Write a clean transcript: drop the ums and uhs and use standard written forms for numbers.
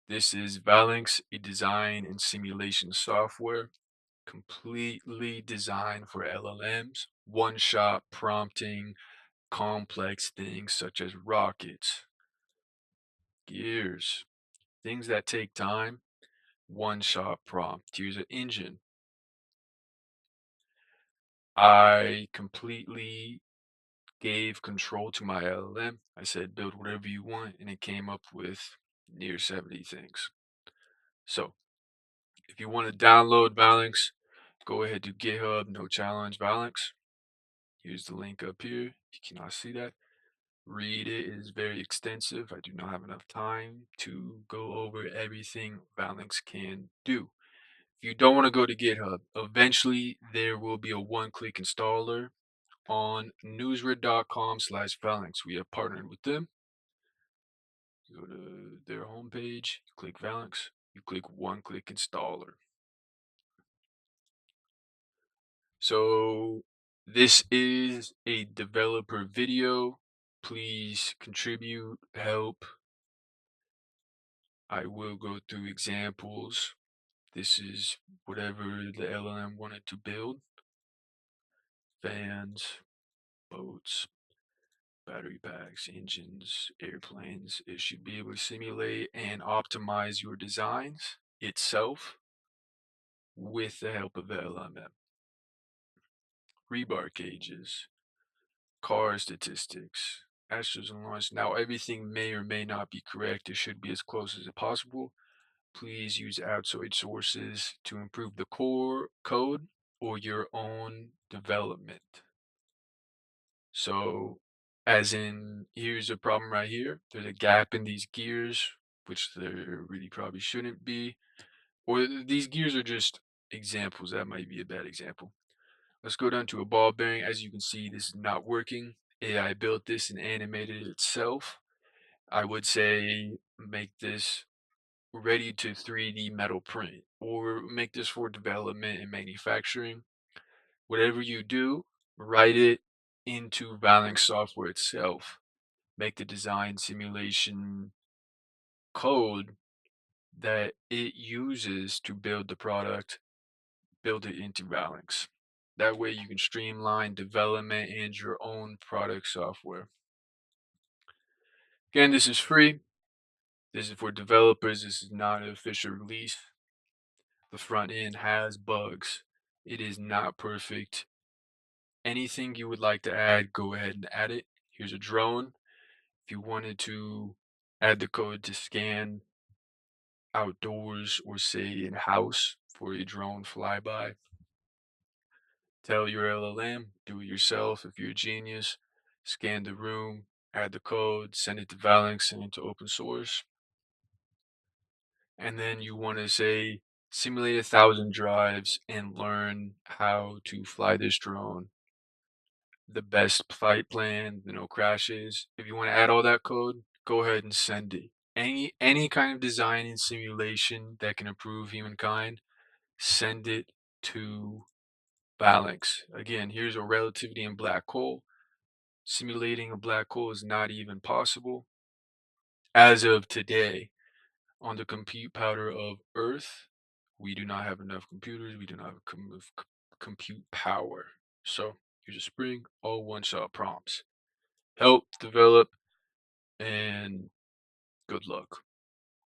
This is Valenx, a design and simulation software completely designed for LLMs, one-shot prompting complex things such as rockets, gears, things that take time, one-shot prompt. Here's an engine. I completely gave control to my LLM. I said, build whatever you want, and it came up with near 70 things. So, if you want to download Valenx, go ahead to GitHub, no challenge Valenx. Here's the link up here. You cannot see that. Read it. It is very extensive. I do not have enough time to go over everything Valenx can do. If you don't want to go to GitHub, eventually there will be a one-click installer on newsred.com/Valenx. We have partnered with them. You go to their homepage, you click Valenx, you click one-click installer. So this is a developer video. Please contribute, help. I will go through examples. This is whatever the LLM wanted to build. Fans, boats, battery packs, engines, airplanes. It should be able to simulate and optimize your designs itself with the help of the LLM. Rebar cages, car statistics, astros and launch. Now, everything may or may not be correct. It should be as close as possible. Please use outside sources to improve the core code or your own development. So, as in, here's a problem right here. There's a gap in these gears, which there really probably shouldn't be. Or these gears are just examples. That might be a bad example. Let's go down to a ball bearing. As you can see, this is not working. AI built this and animated it itself. I would say make this ready to 3D metal print or make this for development and manufacturing. Whatever you do, write it into Valenx software itself. Make the design simulation code that it uses to build the product, build it into Valenx. That way you can streamline development and your own product software. Again, this is free. This is for developers. This is not an official release. The front end has bugs. It is not perfect. Anything you would like to add, go ahead and add it. Here's a drone. If you wanted to add the code to scan outdoors or say in house for a drone flyby, tell your LLM, do it yourself if you're a genius, scan the room, add the code, send it to Valenx, send it to open source. And then you want to say simulate 1,000 drives and learn how to fly this drone, the best flight plan, no crashes. If you want to add all that code, go ahead and send it. Any kind of design and simulation that can improve humankind, send it to Valenx. Again, here's a relativity in black hole. Simulating a black hole is not even possible as of today. On the compute power of Earth, we do not have enough computers. We do not have compute power. So here's a spring, all one-shot prompts. Help develop and good luck.